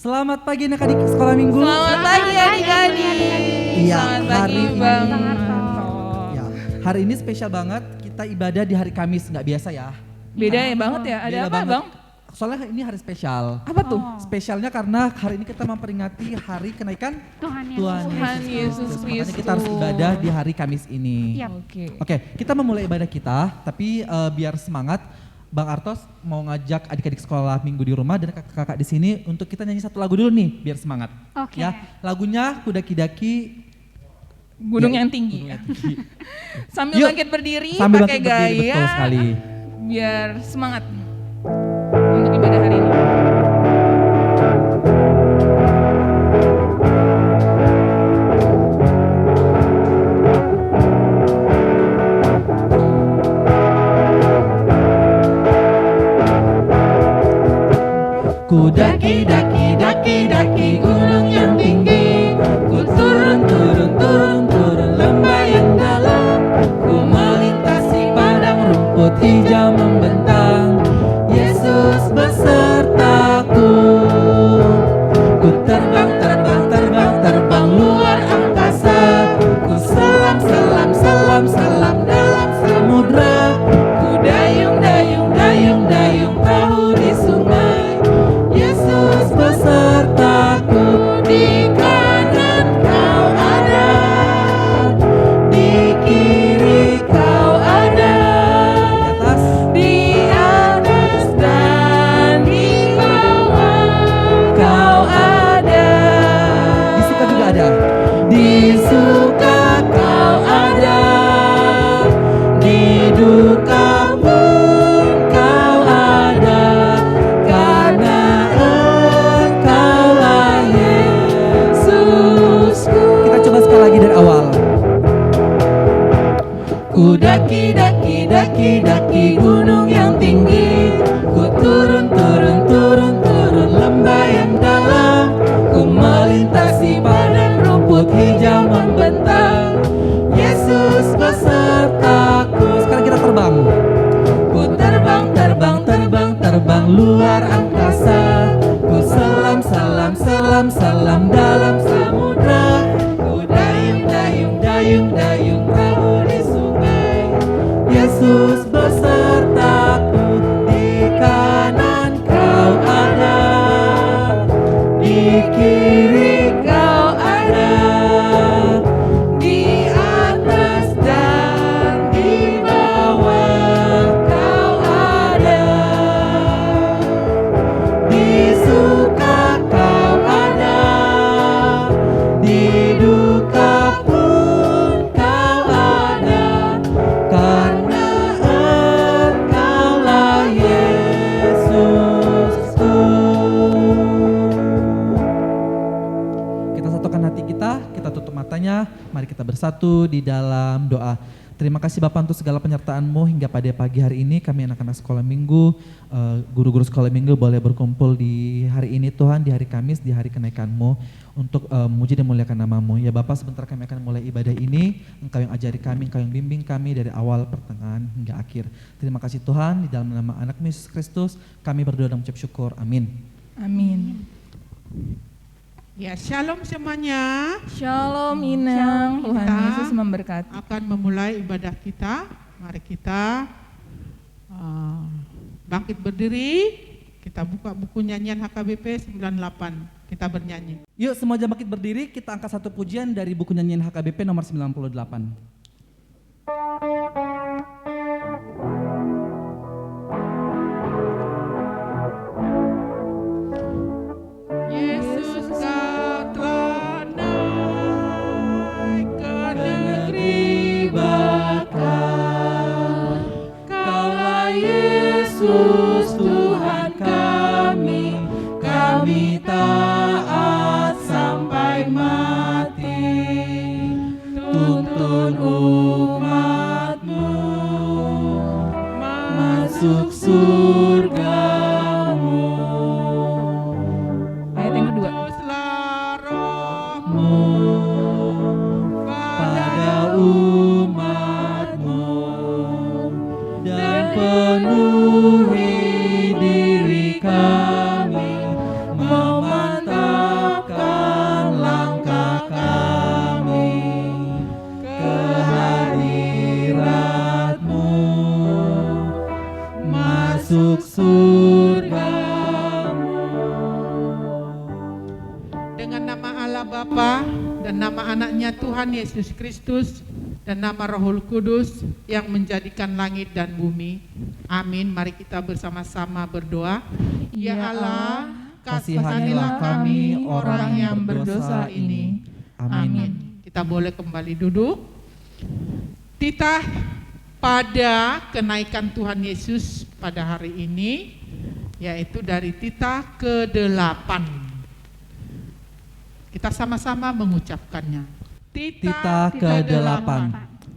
Selamat pagi adik-adik sekolah minggu. Selamat pagi adik-adik. Iya, Selamat pagi Bang. Ya, hari ini spesial banget, kita ibadah di hari Kamis, nggak biasa ya. Beda ya banget ya, ada Beda apa banget. Bang? Soalnya ini hari spesial. Apa tuh? Spesialnya karena hari ini kita memperingati hari kenaikan Tuhan Yesus Kristus. Makanya Kristus. kita harus ibadah di hari Kamis ini. Iya. Oke. Oke, kita memulai ibadah kita, tapi biar semangat, Bang Artos mau ngajak adik-adik sekolah minggu di rumah dan kakak-kakak di sini untuk kita nyanyi satu lagu dulu nih, biar semangat. Oke. Ya, lagunya Kudaki-daki Gunung Ya, yang tinggi. gunung yang tinggi. Sambil Yuk, bangkit berdiri, sambil pakai bangkit berdiri, gaya. betul sekali. Biar semangat untuk ibadah hari ini. Ku daki gunung yang tinggi, ku turun lembah yang dalam, ku melintasi padang rumput hijau membentang, Yesus besertaku. Ku terbang luar angkasa, ku selam dalam samudra, ku dayung perahu di sungai, Yesus besertaku. Di kanan kau ada, di kiri kau ada, di atas dan di bawah kau ada. Di suka juga ada. Di suka kau ada, di duka pun kau ada, karena Engkaulah Yesusku. Kita coba sekali lagi dari awal. Ku daki gunung yang tinggi, ku turun lembah yang dalam, ku melintasi padang rumput hijau membentang, Yesus besertaku. Sekarang kita terbang. Ku terbang luar angkasa, ku selam dalam samudra, ku dayung perahu di sungai, Yesus besertaku. Di kanan kau ada, di kiri kau ada, di atas dan di bawah kau ada, di suka kau ada, di duka pun kau ada, karena Engkaulah Yesusku. Kita satukan hati kita tutup matanya, mari kita bersatu di dalam doa. Terima kasih Bapak untuk segala penyertaan-Mu hingga pada pagi hari ini kami anak-anak sekolah minggu, guru-guru sekolah minggu boleh berkumpul di hari ini Tuhan, di hari Kamis, di hari kenaikan-Mu untuk memuji dan muliakan nama-Mu. Ya Bapak, sebentar kami akan mulai ibadah ini, Engkau yang ajari kami, Engkau yang bimbing kami dari awal, pertengahan hingga akhir. Terima kasih Tuhan, di dalam nama anak Yesus Kristus kami berdoa dan mengucap syukur. Amin. Amin. Ya, shalom semuanya. Shalom Inang, Tuhan Kita Yesus memberkati. akan memulai ibadah kita. Mari kita bangkit berdiri. Kita buka buku nyanyian HKBP 98. Kita bernyanyi. Yuk semua bangkit berdiri, kita angkat satu pujian dari buku nyanyian HKBP nomor 98. Yesus kau telah naik ke negeri bakal, Kaulah Yesus Tuhan kami, kami taat sampai mati. Tuntun surgamu. Dengan nama Allah Bapa dan nama anaknya Tuhan Yesus Kristus dan nama Rohul Kudus yang menjadikan langit dan bumi. Amin. Mari kita bersama-sama berdoa. Ya Allah, kasihanilah kami orang yang berdosa ini. Amin. Kita boleh kembali duduk. Titah pada kenaikan Tuhan Yesus pada hari ini, yaitu dari titah ke-8. Kita sama-sama mengucapkannya. Titah ke-8.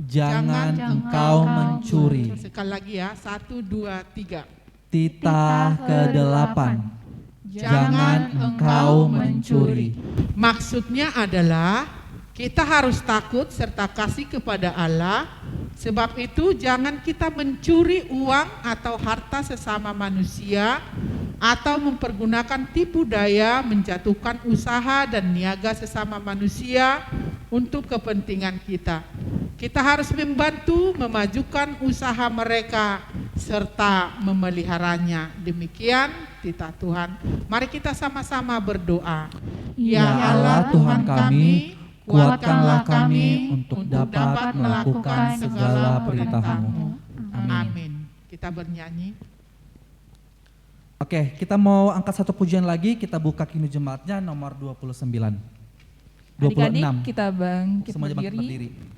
Jangan engkau mencuri. Sekali lagi ya, 1, 2, 3. Titah ke-8. Jangan engkau mencuri. Maksudnya adalah kita harus takut serta kasih kepada Allah. Sebab itu jangan kita mencuri uang atau harta sesama manusia atau mempergunakan tipu daya menjatuhkan usaha dan niaga sesama manusia untuk kepentingan kita. Kita harus membantu memajukan usaha mereka serta memeliharanya. Demikian titah Tuhan. Mari kita sama-sama berdoa. Ya Allah Tuhan kami, kuatkanlah kami untuk dapat melakukan segala perintah-Mu. Amin. Kita bernyanyi. Oke, kita mau angkat satu pujian lagi, kita buka Kinu Jemaatnya nomor 29. 26. Adik-adik kita bangkit Semuanya bangkit berdiri. berdiri.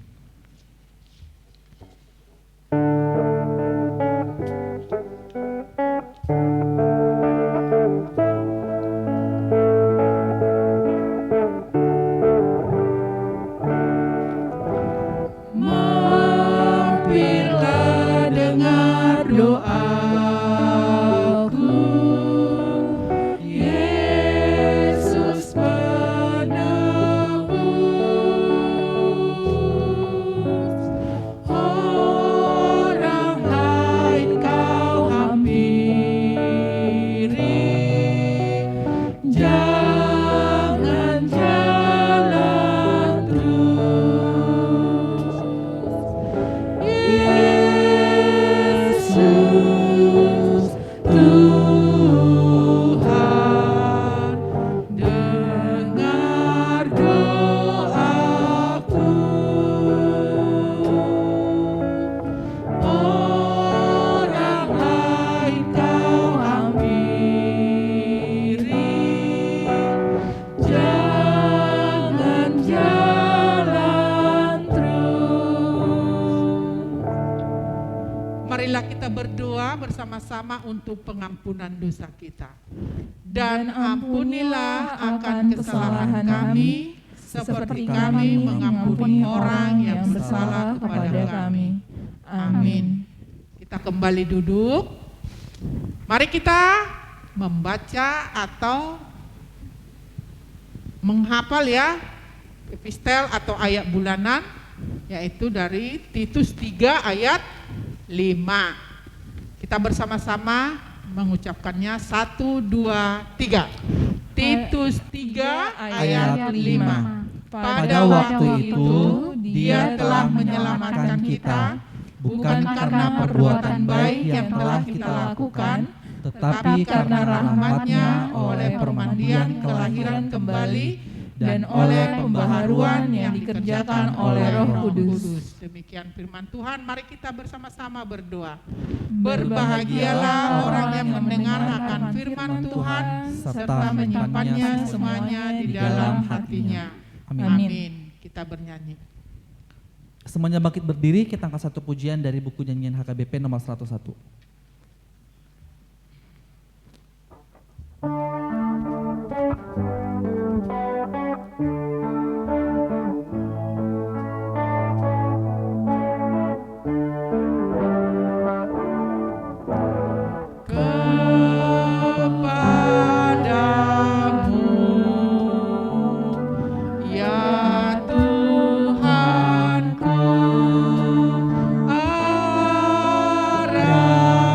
Mampirlah dengar doaku, Yesus penebus. Orang lain kau hampiri, jangan jalan terus. Yesus Tuhan, dengar doaku. Orang lain kau hampiri, jangan jalan terus. Marilah kita berdoa bersama-sama untuk pengampunan dosa kita. Dan ampunilah akan kesalahan kami, seperti kami mengampuni orang yang bersalah kepada kami. Amin. Kita kembali duduk. Mari kita membaca atau menghafal ya epistel atau ayat bulanan, yaitu dari Titus 3 ayat 5. Kita bersama-sama mengucapkannya 1, 2, 3. Titus 3 ayat 5. Pada waktu itu Dia telah menyelamatkan kita, bukan karena perbuatan baik yang telah kita lakukan, tetapi karena rahmat-Nya oleh permandian kelahiran kembali dan oleh pembaharuan yang dikerjakan oleh Roh Kudus. Demikian firman Tuhan. Mari kita bersama-sama berdoa. Berbahagialah orang yang mendengar akan firman Tuhan serta menyimpannya semuanya di dalam hatinya. Amin. Kita bernyanyi. Semuanya bangkit berdiri, kita angkat satu pujian dari buku nyanyian HKBP nomor 101. Kepadamu, ya Tuhanku, arah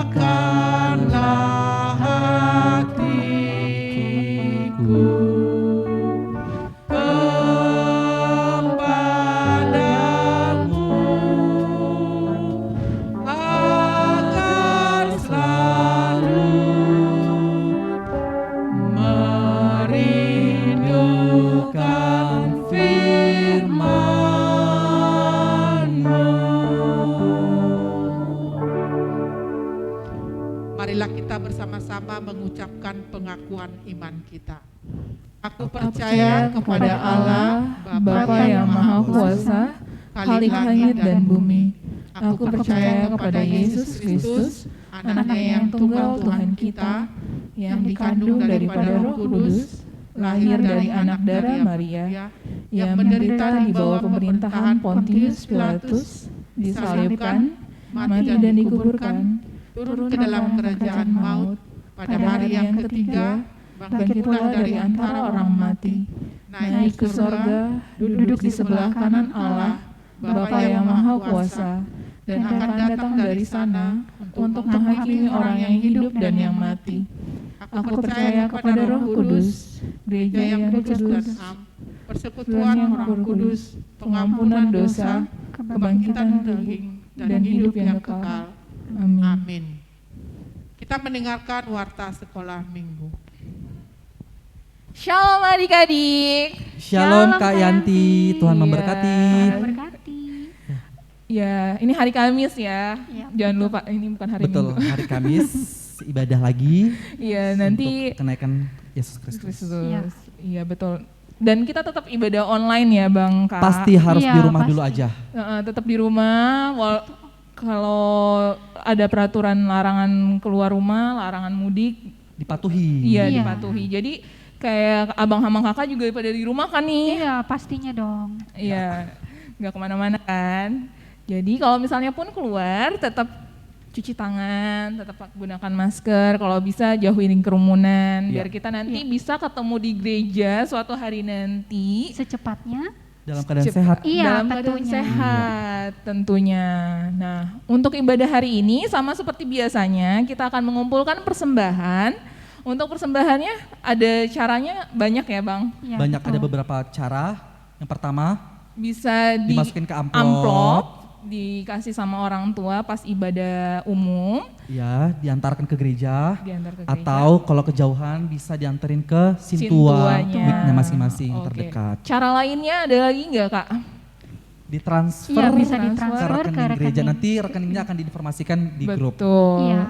bersama-sama mengucapkan pengakuan iman kita. Aku percaya kepada Allah, Bapa yang Maha Kuasa, Khalik langit dan bumi. Aku percaya kepada Yesus Kristus, anaknya yang tunggal Tuhan kita, yang dikandung daripada Roh Kudus, lahir dari anak darah Maria, yang menderita di bawah pemerintahan Pontius Pilatus, disalibkan, mati dan dikuburkan, turun ke dalam kerajaan maut, pada hari yang ketiga, bangkit pula dari antara orang mati, naik ke sorga, duduk di sebelah kanan Allah, Bapa yang Maha Kuasa, dan akan datang dari sana untuk menghakimi orang yang hidup dan yang mati. Aku percaya kepada Roh Kudus, gereja yang kudus dan am, persekutuan orang kudus, pengampunan dosa, kebangkitan daging, dan hidup yang kekal. Amin. Amin. Kita mendengarkan warta sekolah minggu. Shalom adik-adik. Shalom Kak Yanti, Tuhan Iya. memberkati. Berkati. Ya, ini hari Kamis ya. Iya, Jangan lupa ini bukan hari Betul, Minggu. hari Kamis ibadah lagi Iya, nanti untuk kenaikan Yesus Kristus. Kristus. Iya. Iya, betul. Dan kita tetap ibadah online ya, Bang Kak. Pasti harus Iya, di rumah pasti. dulu aja. Tetap di rumah. Kalau ada peraturan larangan keluar rumah, larangan mudik, Dipatuhi. iya Iya. dipatuhi. Jadi kayak abang sama kakak juga pada di rumah kan nih. Iya, pastinya dong. Iya, nggak kemana-mana kan. Jadi kalau misalnya pun keluar, tetap cuci tangan, tetap gunakan masker. Kalau bisa jauhin kerumunan, Iya. biar kita nanti Iya. bisa ketemu di gereja suatu hari nanti. Secepatnya. Dalam keadaan Cep- sehat. Iya, dalam keadaan tentunya. sehat tentunya. Nah, untuk ibadah hari ini sama seperti biasanya, kita akan mengumpulkan persembahan. Untuk persembahannya ada caranya banyak ya, Bang. Iya, Banyak betul. ada beberapa cara. Yang pertama, Bisa dimasukin ke amplop. amplop, dikasih sama orang tua pas ibadah umum, Ya, diantarkan ke gereja. diantar ke gereja. Atau kalau kejauhan bisa dianterin ke Sintua Sintuanya. weeknya masing-masing Oke. terdekat. Cara lainnya ada lagi nggak, Kak? Ditransfer Iya, bisa ke ditransfer ke rekening gereja. rekening. Nanti rekeningnya akan diinformasikan di grup. Betul. Iya.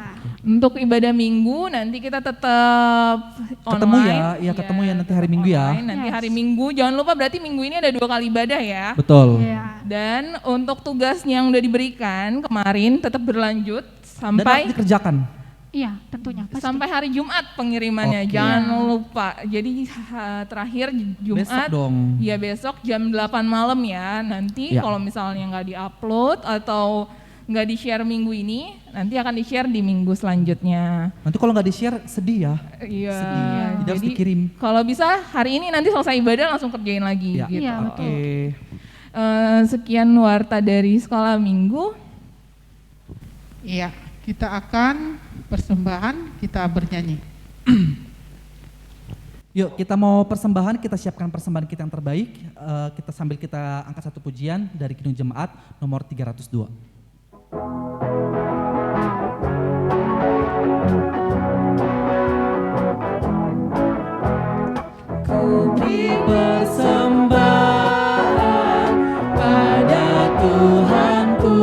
Untuk ibadah minggu nanti kita tetap Ketemu online. ya, iya ketemu ya nanti hari Minggu ya. online. Nanti Yes. hari Minggu, jangan lupa berarti minggu ini ada 2 kali ibadah ya. Betul. Iya. Dan untuk tugas yang udah diberikan kemarin tetap berlanjut Dan sampai harus dikerjakan. Iya, tentunya pasti. sampai hari Jumat pengirimannya. Oke. Jangan Iya. lupa. Jadi terakhir Jumat. Besok dong. Iya besok jam 8 malam ya. Nanti Ya. kalau misalnya nggak diupload atau nggak di-share minggu ini, nanti akan di-share di minggu selanjutnya. Nanti kalau nggak di-share sedih ya. Iya. Jadi harus Jadi dikirim. kalau bisa hari ini nanti selesai ibadah langsung kerjain lagi. Ya. Gitu. Iya, Oke. Sekian warta dari sekolah minggu. Iya, kita akan persembahan, kita bernyanyi. Yuk kita mau persembahan, kita siapkan persembahan kita yang terbaik. Kita sambil kita angkat satu pujian dari Kidung Jemaat nomor 302. Ku beri persembahan pada Tuhanku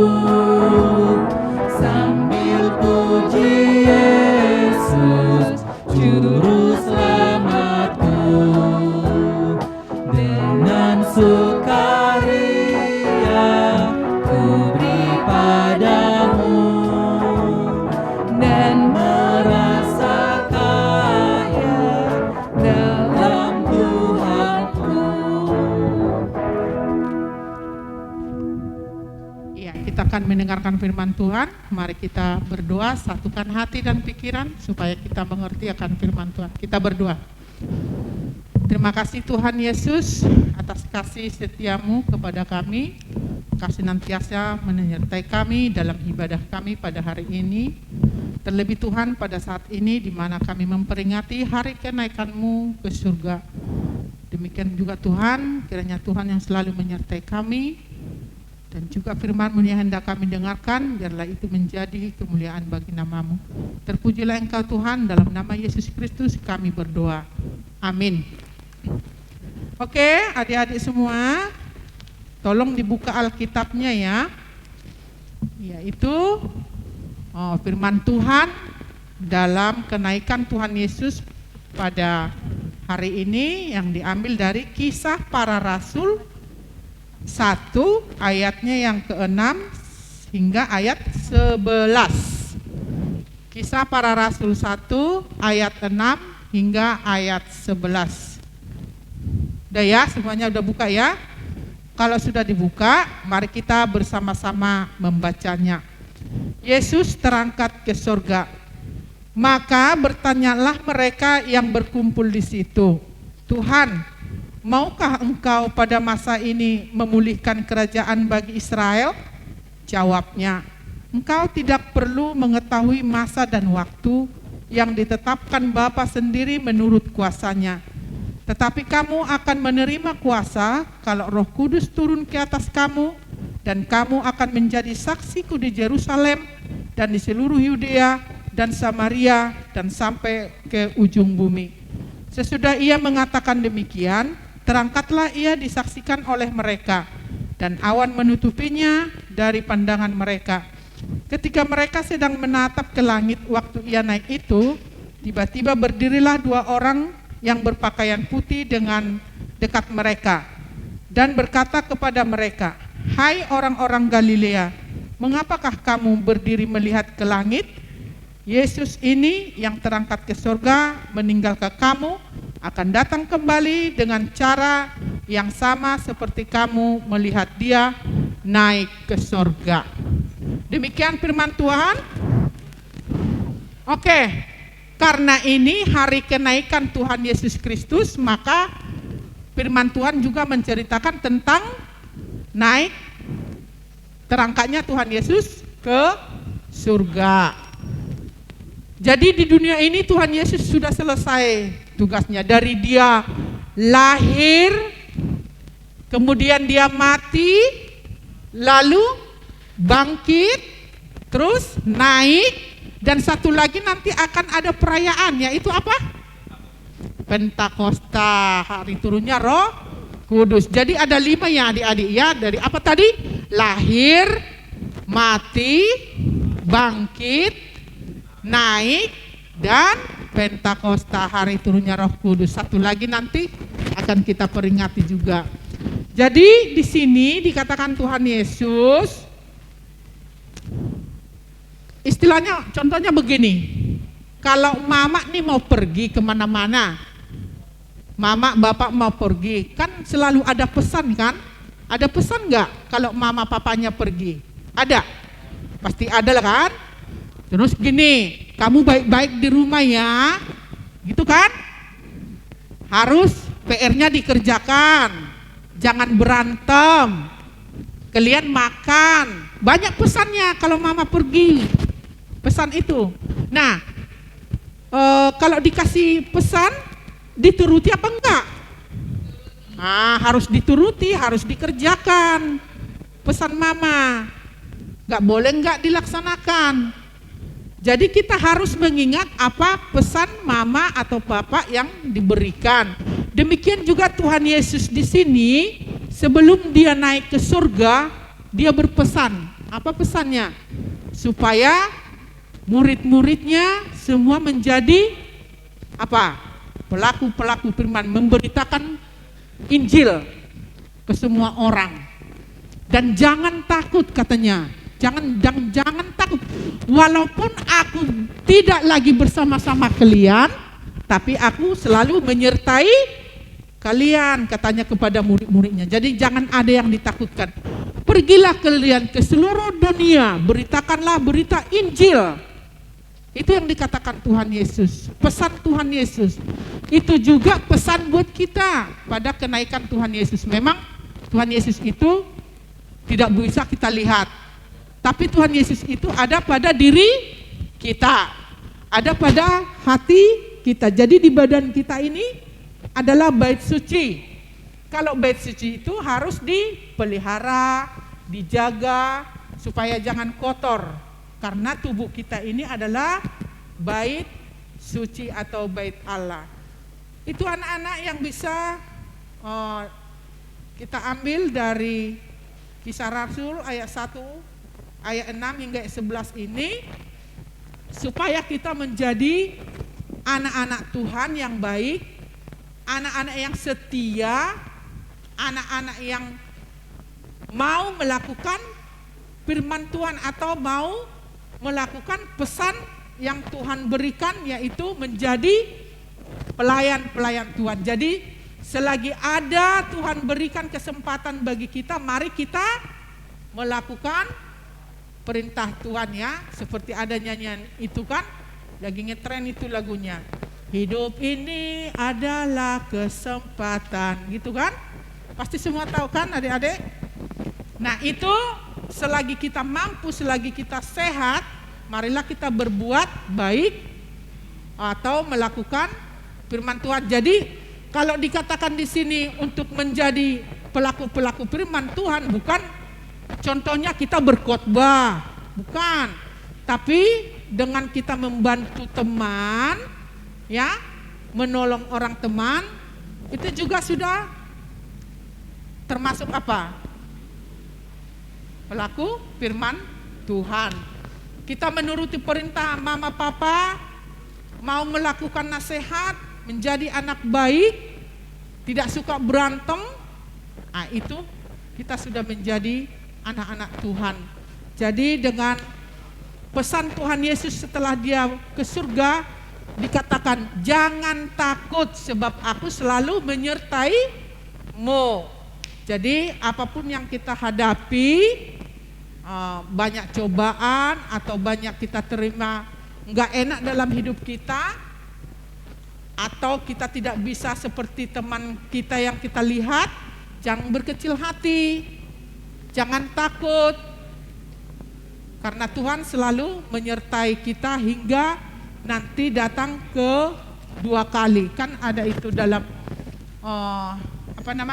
sambil puji Yesus Juru Selamatku dengan sukaria ku beri padamu dan merasa kaya dalam Tuhanku. Iya, kita akan mendengarkan firman Tuhan. Mari kita berdoa, satukan hati dan pikiran supaya kita mengerti akan firman Tuhan. Kita berdoa. Terima kasih Tuhan Yesus atas kasih setiamu kepada kami. Kasih nantiasa menyertai kami dalam ibadah kami pada hari ini. Terlebih Tuhan pada saat ini di mana kami memperingati hari kenaikan-Mu ke surga. Demikian juga Tuhan, kiranya Tuhan yang selalu menyertai kami dan juga firman-Mu yang hendak kami dengarkan, biarlah itu menjadi kemuliaan bagi nama-Mu. Terpujilah Engkau Tuhan, dalam nama Yesus Kristus kami berdoa. Amin. Oke, adik-adik semua, tolong dibuka Alkitabnya ya. Yaitu firman Tuhan dalam kenaikan Tuhan Yesus pada hari ini yang diambil dari Kisah Para Rasul 1 ayatnya yang ke-6 hingga ayat 11. Kisah Para Rasul 1 ayat 6 hingga ayat 11. Udah ya, semuanya udah buka ya? Kalau sudah dibuka, mari kita bersama-sama membacanya. Yesus terangkat ke surga. Maka bertanyalah mereka yang berkumpul di situ, Tuhan, maukah Engkau pada masa ini memulihkan kerajaan bagi Israel? Jawabnya, Engkau tidak perlu mengetahui masa dan waktu yang ditetapkan Bapa sendiri menurut kuasanya. Tetapi kamu akan menerima kuasa kalau Roh Kudus turun ke atas kamu, dan kamu akan menjadi saksiku di Yerusalem dan di seluruh Yudea dan Samaria dan sampai ke ujung bumi. Sesudah ia mengatakan demikian, terangkatlah ia disaksikan oleh mereka, dan awan menutupinya dari pandangan mereka. Ketika mereka sedang menatap ke langit waktu ia naik itu, tiba-tiba berdirilah dua orang yang berpakaian putih dengan dekat mereka dan berkata kepada mereka, "Hai orang-orang Galilea, mengapakah kamu berdiri melihat ke langit? Yesus ini yang terangkat ke surga meninggalkan kamu akan datang kembali dengan cara yang sama seperti kamu melihat dia naik ke surga." Demikian firman Tuhan. Oke. Karena ini hari kenaikan Tuhan Yesus Kristus, maka firman Tuhan juga menceritakan tentang naik terangkatnya Tuhan Yesus ke surga. Jadi di dunia ini Tuhan Yesus sudah selesai tugasnya. Dari dia lahir, kemudian dia mati, lalu bangkit, terus naik. Dan satu lagi nanti akan ada perayaan, yaitu apa? Pentakosta, hari turunnya Roh Kudus. Jadi ada 5 ya adik-adik ya. Dari apa tadi? Lahir, mati, bangkit, naik, dan Pentakosta, hari turunnya Roh Kudus. Satu lagi nanti akan kita peringati juga. Jadi di sini dikatakan Tuhan Yesus, istilahnya, contohnya begini, kalau mama nih mau pergi kemana-mana, mama bapak mau pergi, kan selalu ada pesan kan? Ada pesan nggak kalau mama papanya pergi? Ada? Pasti ada lah kan? Terus gini, kamu baik-baik di rumah ya, gitu kan? Harus PR-nya dikerjakan, jangan berantem, kalian makan, banyak pesannya kalau mama pergi. Pesan itu. Nah, kalau dikasih pesan, dituruti apa enggak? Nah, harus dituruti, harus dikerjakan pesan mama. Enggak boleh enggak dilaksanakan. Jadi kita harus mengingat apa pesan mama atau bapak yang diberikan. Demikian juga Tuhan Yesus di sini, sebelum dia naik ke surga, dia berpesan. Apa pesannya? Supaya murid-muridnya semua menjadi apa? Pelaku-pelaku firman, memberitakan Injil ke semua orang. Dan jangan takut katanya. Jangan takut. Walaupun aku tidak lagi bersama-sama kalian, tapi aku selalu menyertai kalian, katanya kepada murid-muridnya. Jadi jangan ada yang ditakutkan. Pergilah kalian ke seluruh dunia, beritakanlah berita Injil. Itu yang dikatakan Tuhan Yesus, pesan Tuhan Yesus. Itu juga pesan buat kita pada kenaikan Tuhan Yesus. Memang Tuhan Yesus itu tidak bisa kita lihat, tapi Tuhan Yesus itu ada pada diri kita, ada pada hati kita. Jadi di badan kita ini adalah bait suci. Kalau bait suci itu harus dipelihara, dijaga supaya jangan kotor. Karena tubuh kita ini adalah bait suci atau bait Allah. Itu anak-anak yang bisa kita ambil dari Kisah Rasul ayat 1, ayat 6 hingga 11 ini. supaya kita menjadi anak-anak Tuhan yang baik, anak-anak yang setia, anak-anak yang mau melakukan firman Tuhan atau mau melakukan pesan yang Tuhan berikan, yaitu menjadi pelayan-pelayan Tuhan. Jadi selagi ada Tuhan berikan kesempatan bagi kita, mari kita melakukan perintah Tuhan ya. Seperti ada nyanyian itu kan, lagi ngetren itu lagunya. Hidup ini adalah kesempatan, gitu kan? Pasti semua tahu kan adik-adik? Nah itu selagi kita mampu, selagi kita sehat, marilah kita berbuat baik atau melakukan firman Tuhan. Jadi kalau dikatakan di sini untuk menjadi pelaku-pelaku firman Tuhan, bukan contohnya kita berkhotbah, bukan. Tapi dengan kita membantu teman, ya, menolong orang teman, itu juga sudah termasuk apa? Pelaku firman Tuhan. Kita menuruti perintah mama papa, mau melakukan nasihat, menjadi anak baik, tidak suka berantem. Nah, itu kita sudah menjadi anak-anak Tuhan. Jadi dengan pesan Tuhan Yesus setelah dia ke surga, dikatakan jangan takut sebab aku selalu menyertai-mu. Jadi apapun yang kita hadapi, banyak cobaan atau banyak kita terima nggak enak dalam hidup kita, atau kita tidak bisa seperti teman kita yang kita lihat, jangan berkecil hati, jangan takut, karena Tuhan selalu menyertai kita hingga nanti datang kedua kali. Kan ada itu dalam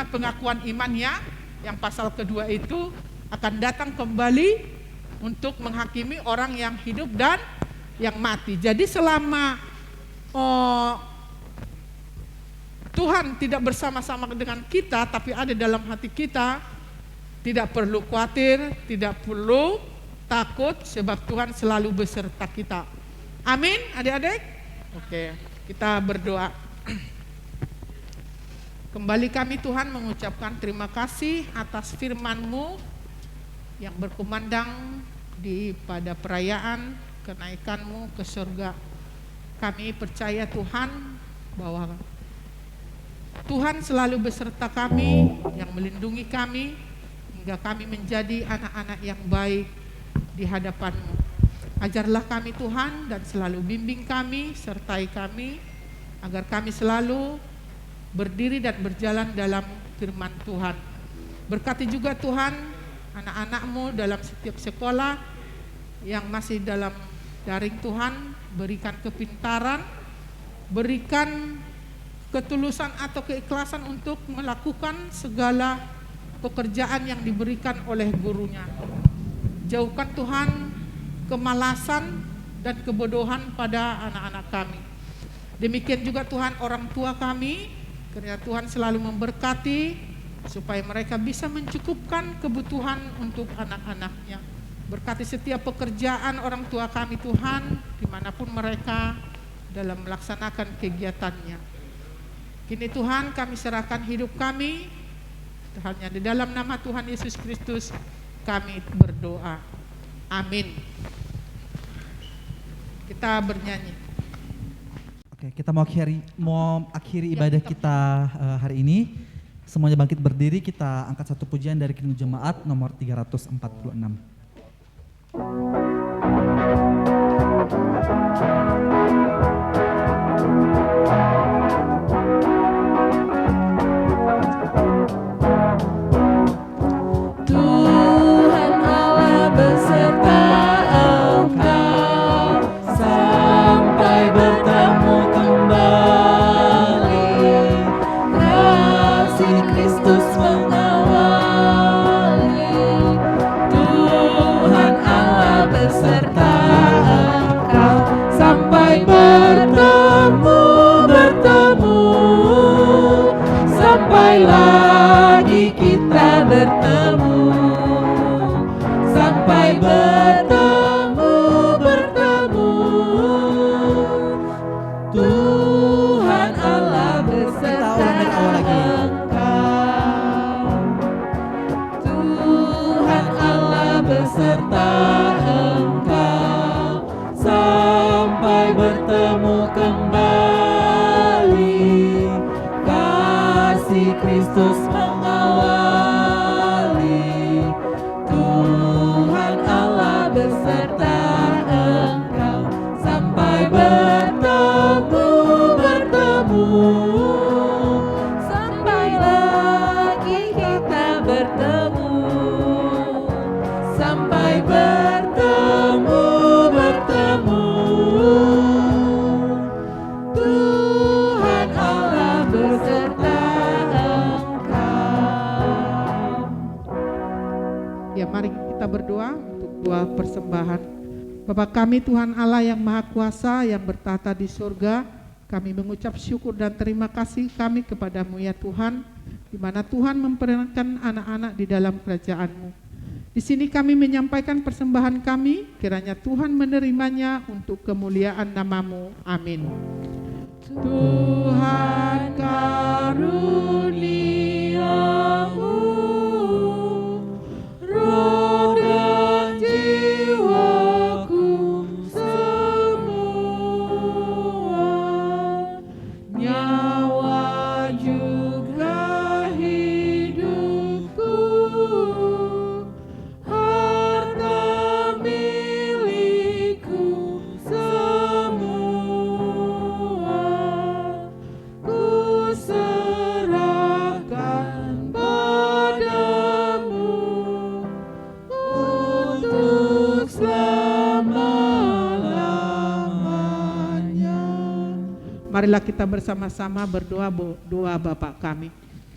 pengakuan iman ya, yang pasal kedua itu akan datang kembali untuk menghakimi orang yang hidup dan yang mati. Jadi selama Tuhan tidak bersama-sama dengan kita, tapi ada dalam hati kita, tidak perlu khawatir, tidak perlu takut, sebab Tuhan selalu beserta kita. Amin, adik-adik? Oke, kita berdoa. Kembali kami Tuhan mengucapkan terima kasih atas firman-Mu yang berkumandang pada perayaan kenaikan-Mu ke surga. Kami percaya Tuhan bahwa Tuhan selalu beserta kami, yang melindungi kami hingga kami menjadi anak-anak yang baik di hadapan-Mu. Ajarlah kami Tuhan dan selalu bimbing kami, sertai kami agar kami selalu berdiri dan berjalan dalam firman Tuhan. Berkati juga Tuhan anak-anak-Mu dalam setiap sekolah yang masih dalam daring Tuhan, berikan kepintaran, berikan ketulusan atau keikhlasan untuk melakukan segala pekerjaan yang diberikan oleh gurunya. Jauhkan Tuhan kemalasan dan kebodohan pada anak-anak kami. Demikian juga Tuhan orang tua kami, kiranya Tuhan selalu memberkati supaya mereka bisa mencukupkan kebutuhan untuk anak-anaknya. Berkati setiap pekerjaan orang tua kami Tuhan, dimanapun mereka dalam melaksanakan kegiatannya. Kini Tuhan kami serahkan hidup kami, hanya di dalam nama Tuhan Yesus Kristus kami berdoa. Amin. Kita bernyanyi. Oke, kita mau akhiri ibadah kita hari ini. Semuanya bangkit berdiri, kita angkat satu pujian dari Kidung Jemaat nomor 346. Tuhan Allah beserta engkau sampai bertemu kembali. Kasih Kristus mengawali. Tuhan Kristus mengawali. Tuhan Allah beserta engkau sampai bertemu, sampai lagi kita bertemu, sampai bertemu. Tuhan Allah beserta engkau. Ya, mari kita berdoa untuk dua persembahan. Bapa kami Tuhan Allah yang Maha Kuasa yang bertata di surga, kami mengucap syukur dan terima kasih kami kepadamu ya Tuhan, di mana Tuhan memperkenankan anak-anak di dalam kerajaan-Mu. Di sini kami menyampaikan persembahan kami, kiranya Tuhan menerimanya untuk kemuliaan nama-Mu. Amin. Tuhan karuniamu, roh dan jiwaku semua, nyawa juga hidupku, harta milikku semua, ku serahkan padamu untuk selama-lamanya. Marilah kita bersama-sama berdoa doa Bapa kami.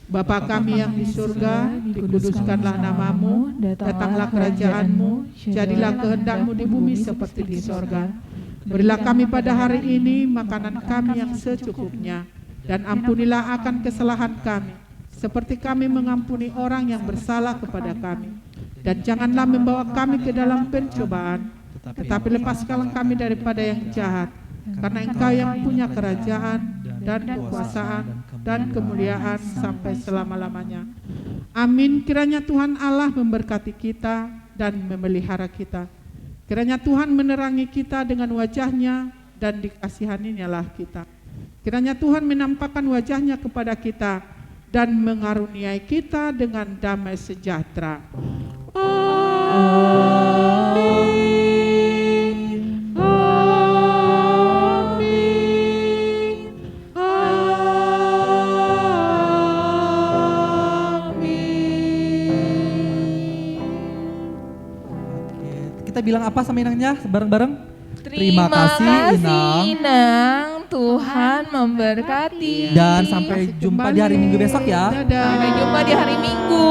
Bapa kami yang di surga, dikuduskanlah namamu, datanglah kerajaan-Mu, jadilah kehendak-Mu di bumi seperti di sorga. Berilah kami pada hari ini makanan kami yang secukupnya, dan ampunilah akan kesalahan kami, seperti kami mengampuni orang yang bersalah kepada kami. Dan janganlah membawa kami ke dalam pencobaan, tetapi lepaskanlah kami daripada yang jahat, karena Engkau yang punya kerajaan dan kekuasaan dan kemuliaan sampai selama-lamanya. Amin. Kiranya Tuhan Allah memberkati kita dan memelihara kita. Kiranya Tuhan menerangi kita dengan wajah-Nya dan dikasihaninya kita. Kiranya Tuhan menampakkan wajah-Nya kepada kita dan mengaruniai kita dengan damai sejahtera. Amin. Amin. Amin. Kita bilang apa sama Inangnya bareng-bareng? Terima kasih Inang, Tuhan memberkati. Dan sampai jumpa di hari Minggu besok ya. Dadah. Sampai jumpa di hari Minggu.